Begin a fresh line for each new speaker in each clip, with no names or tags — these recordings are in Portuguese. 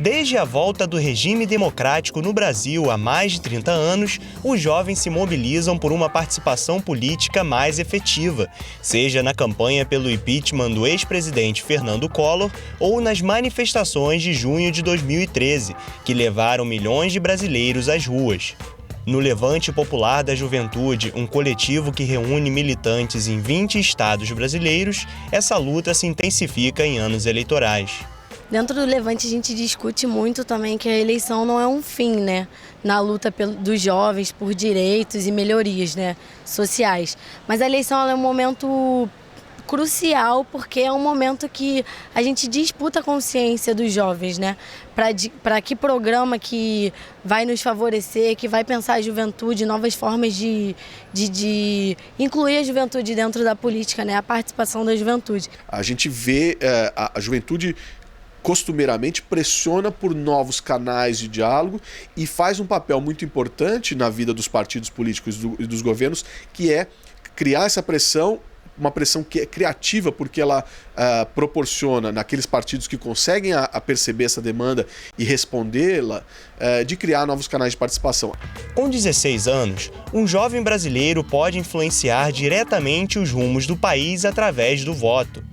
Desde a volta do regime democrático no Brasil há mais de 30 anos, os jovens se mobilizam por uma participação política mais efetiva, seja na campanha pelo impeachment do ex-presidente Fernando Collor ou nas manifestações de junho de 2013, que levaram milhões de brasileiros às ruas. No Levante Popular da Juventude, um coletivo que reúne militantes em 20 estados brasileiros, essa luta se intensifica em anos eleitorais.
Dentro do Levante a gente discute muito também que a eleição não é um fim, né? Na luta dos jovens por direitos e melhorias, né, sociais. Mas a eleição é um momento crucial porque é um momento que a gente disputa a consciência dos jovens, né? Para que programa que vai nos favorecer, que vai pensar a juventude, novas formas de incluir a juventude dentro da política, né? A participação da juventude.
A gente vê a juventude costumeiramente pressiona por novos canais de diálogo e faz um papel muito importante na vida dos partidos políticos e dos governos, que é criar essa pressão, uma pressão que é criativa, porque ela proporciona, naqueles partidos que conseguem a perceber essa demanda e respondê-la, de criar novos canais de participação.
Com 16 anos, um jovem brasileiro pode influenciar diretamente os rumos do país através do voto.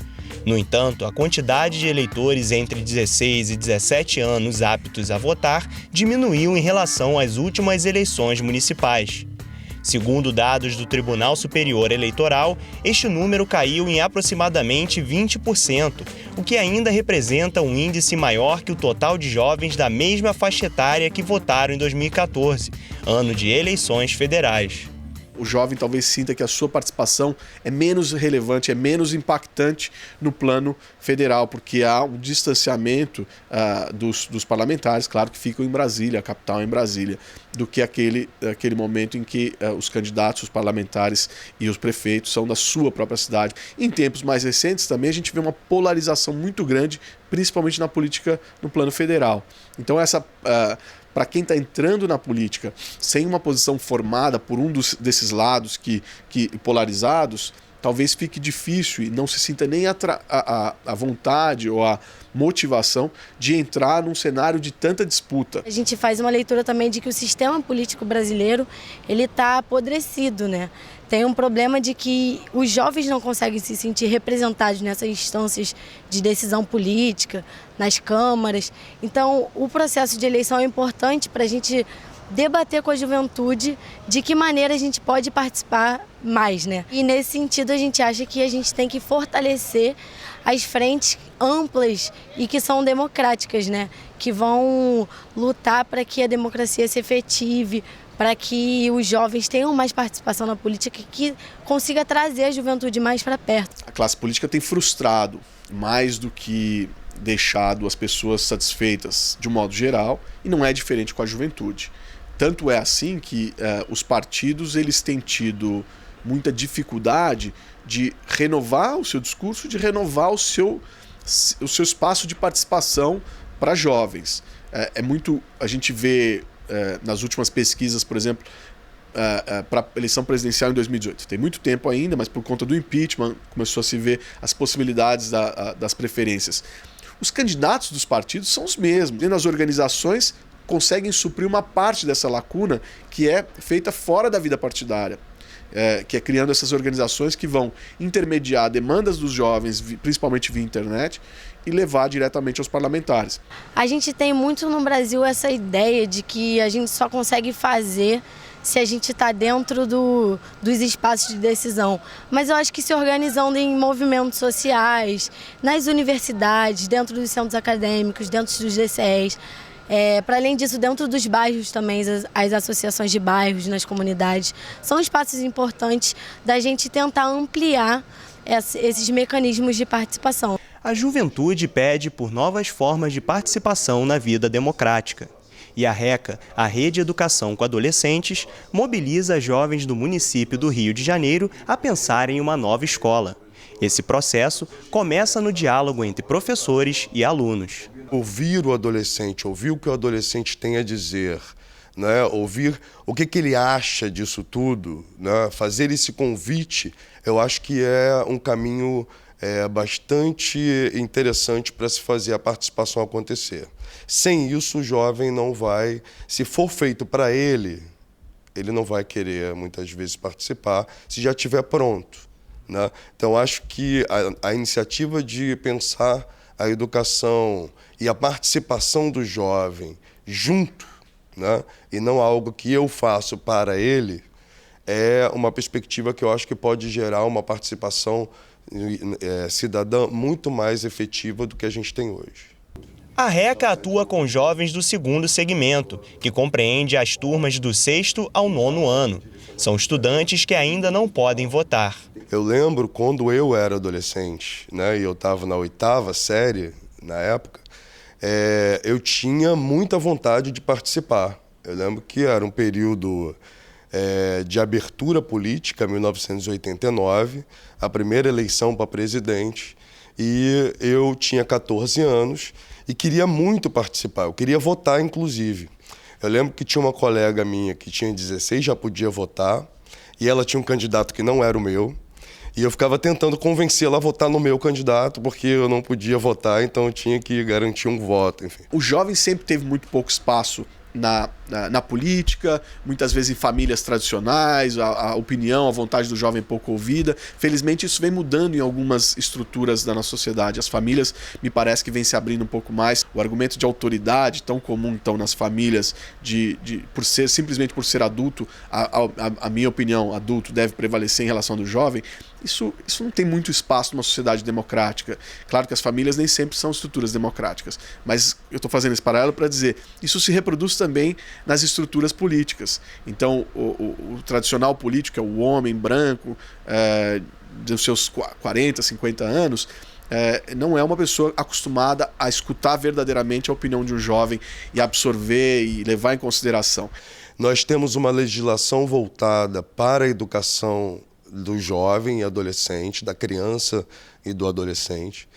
No entanto, a quantidade de eleitores entre 16 e 17 anos aptos a votar diminuiu em relação às últimas eleições municipais. Segundo dados do Tribunal Superior Eleitoral, este número caiu em aproximadamente 20%, o que ainda representa um índice maior que o total de jovens da mesma faixa etária que votaram em 2014, ano de eleições federais.
O jovem talvez sinta que a sua participação é menos relevante, é menos impactante no plano federal, porque há um distanciamento dos parlamentares, claro que ficam em Brasília, a capital é em Brasília, do que aquele momento em que os candidatos, os parlamentares e os prefeitos são da sua própria cidade. Em tempos mais recentes também a gente vê uma polarização muito grande, principalmente na política no plano federal. Então para quem está entrando na política sem uma posição formada por um desses lados que polarizados, talvez fique difícil e não se sinta nem a vontade ou a motivação de entrar num cenário de tanta disputa.
A gente faz uma leitura também de que o sistema político brasileiro ele está apodrecido, né? Tem um problema de que os jovens não conseguem se sentir representados nessas instâncias de decisão política, nas câmaras. Então, o processo de eleição é importante para a gente debater com a juventude de que maneira a gente pode participar mais, né? E nesse sentido a gente acha que a gente tem que fortalecer as frentes amplas e que são democráticas, né? Que vão lutar para que a democracia se efetive, para que os jovens tenham mais participação na política e que consiga trazer a juventude mais para perto.
A classe política tem frustrado mais do que deixado as pessoas satisfeitas de um modo geral, e não é diferente com a juventude. Tanto é assim que os partidos eles têm tido muita dificuldade de renovar o seu discurso, de renovar o seu espaço de participação para jovens. A gente vê nas últimas pesquisas, por exemplo, para a eleição presidencial em 2018. Tem muito tempo ainda, mas por conta do impeachment começou a se ver as possibilidades das preferências. Os candidatos dos partidos são os mesmos. E nas organizações conseguem suprir uma parte dessa lacuna que é feita fora da vida partidária. Que é criando essas organizações que vão intermediar demandas dos jovens, principalmente via internet, e levar diretamente aos parlamentares.
A gente tem muito no Brasil essa ideia de que a gente só consegue fazer se a gente está dentro dos espaços de decisão. Mas eu acho que se organizando em movimentos sociais, nas universidades, dentro dos centros acadêmicos, dentro dos DCEs, para além disso, dentro dos bairros também, as associações de bairros, nas comunidades, são espaços importantes da gente tentar ampliar esses mecanismos de participação.
A juventude pede por novas formas de participação na vida democrática. E a RECA, a Rede Educação com Adolescentes, mobiliza jovens do município do Rio de Janeiro a pensar em uma nova escola. Esse processo começa no diálogo entre professores e alunos.
Ouvir o adolescente, ouvir o que o adolescente tem a dizer, né? Ouvir o que ele acha disso tudo, né? Fazer esse convite, eu acho que é um caminho bastante interessante para se fazer a participação acontecer. Sem isso, o jovem não vai, se for feito para ele não vai querer muitas vezes participar se já estiver pronto, né? Então, acho que a iniciativa de pensar a educação e a participação do jovem junto, né, e não algo que eu faço para ele, é uma perspectiva que eu acho que pode gerar uma participação cidadã muito mais efetiva do que a gente tem hoje.
A RECA atua com jovens do segundo segmento, que compreende as turmas do 6º ao 9º ano. São estudantes que ainda não podem votar.
Eu lembro quando eu era adolescente, né, e eu estava na 8ª série, na época, eu tinha muita vontade de participar. Eu lembro que era um período de abertura política, 1989, a primeira eleição para presidente, e eu tinha 14 anos e queria muito participar, eu queria votar, inclusive. Eu lembro que tinha uma colega minha que tinha 16, já podia votar, e ela tinha um candidato que não era o meu, e eu ficava tentando convencê-la a votar no meu candidato, porque eu não podia votar, então eu tinha que garantir um voto, enfim.
O jovem sempre teve muito pouco espaço na política, muitas vezes em famílias tradicionais, a opinião, a vontade do jovem pouco ouvida. Felizmente isso vem mudando em algumas estruturas da nossa sociedade. As famílias, me parece que vem se abrindo um pouco mais. O argumento de autoridade, tão comum então nas famílias, simplesmente por ser adulto, a minha opinião, adulto deve prevalecer em relação ao do jovem. Isso não tem muito espaço numa sociedade democrática. Claro que as famílias nem sempre são estruturas democráticas, mas eu estou fazendo esse paralelo para dizer, isso se reproduz também nas estruturas políticas. Então, o tradicional político é o homem branco, dos seus 40, 50 anos, não é uma pessoa acostumada a escutar verdadeiramente a opinião de um jovem e absorver e levar em consideração.
Nós temos uma legislação voltada para a educação do jovem e adolescente, da criança e do adolescente,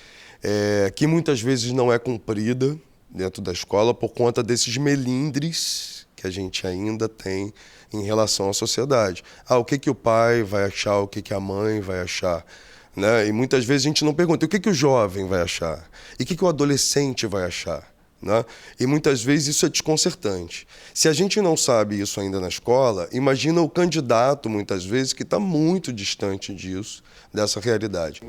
que muitas vezes não é cumprida dentro da escola por conta desses melindres que a gente ainda tem em relação à sociedade. O que o pai vai achar, o que a mãe vai achar, né? E muitas vezes a gente não pergunta o que o jovem vai achar e o que o adolescente vai achar, né? E muitas vezes isso é desconcertante. Se a gente não sabe isso ainda na escola, imagina o candidato, muitas vezes, que está muito distante disso, dessa realidade.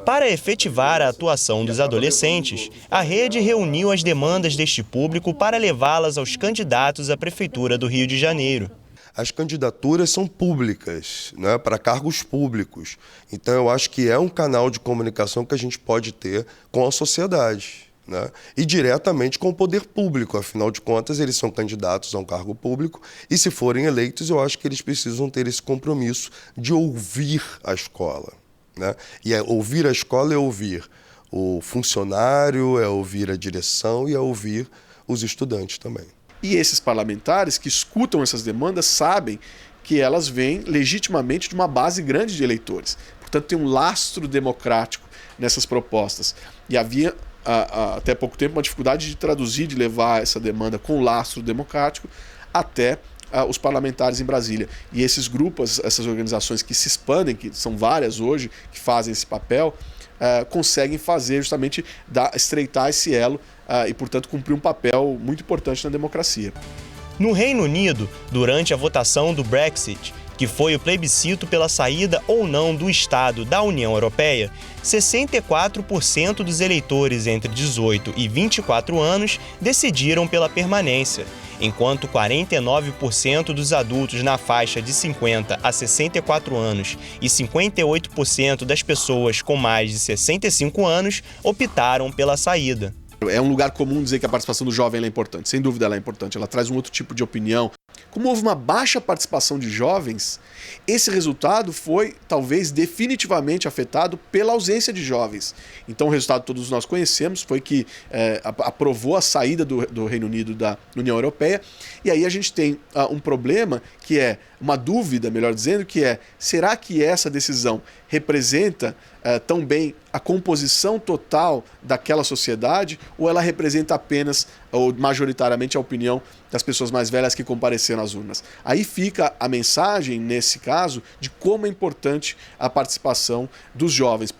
Para efetivar a atuação dos adolescentes, a rede reuniu as demandas deste público para levá-las aos candidatos à Prefeitura do Rio de Janeiro.
As candidaturas são públicas, né, para cargos públicos. Então, eu acho que é um canal de comunicação que a gente pode ter com a sociedade, né? E diretamente com o poder público, afinal de contas eles são candidatos a um cargo público e se forem eleitos eu acho que eles precisam ter esse compromisso de ouvir a escola, né? E ouvir a escola é ouvir o funcionário, é ouvir a direção e é ouvir os estudantes também.
E esses parlamentares que escutam essas demandas sabem que elas vêm legitimamente de uma base grande de eleitores, portanto tem um lastro democrático nessas propostas e havia até pouco tempo uma dificuldade de traduzir, de levar essa demanda com lastro democrático até os parlamentares em Brasília. E esses grupos, essas organizações que se expandem, que são várias hoje, que fazem esse papel, conseguem fazer justamente estreitar esse elo e, portanto, cumprir um papel muito importante na democracia.
No Reino Unido, durante a votação do Brexit, que foi o plebiscito pela saída ou não do Estado da União Europeia, 64% dos eleitores entre 18 e 24 anos decidiram pela permanência, enquanto 49% dos adultos na faixa de 50 a 64 anos e 58% das pessoas com mais de 65 anos optaram pela saída.
É um lugar comum dizer que a participação do jovem é importante. Sem dúvida ela é importante. Ela traz um outro tipo de opinião. Como houve uma baixa participação de jovens, esse resultado foi, talvez, definitivamente afetado pela ausência de jovens. Então o resultado que todos nós conhecemos foi que aprovou a saída do Reino Unido da União Europeia. E aí a gente tem um problema que é, uma dúvida, melhor dizendo, que é, será que essa decisão representa tão bem a composição total daquela sociedade ou ela representa apenas ou majoritariamente a opinião das pessoas mais velhas que compareceram às urnas? Aí fica a mensagem, nesse caso, de como é importante a participação dos jovens.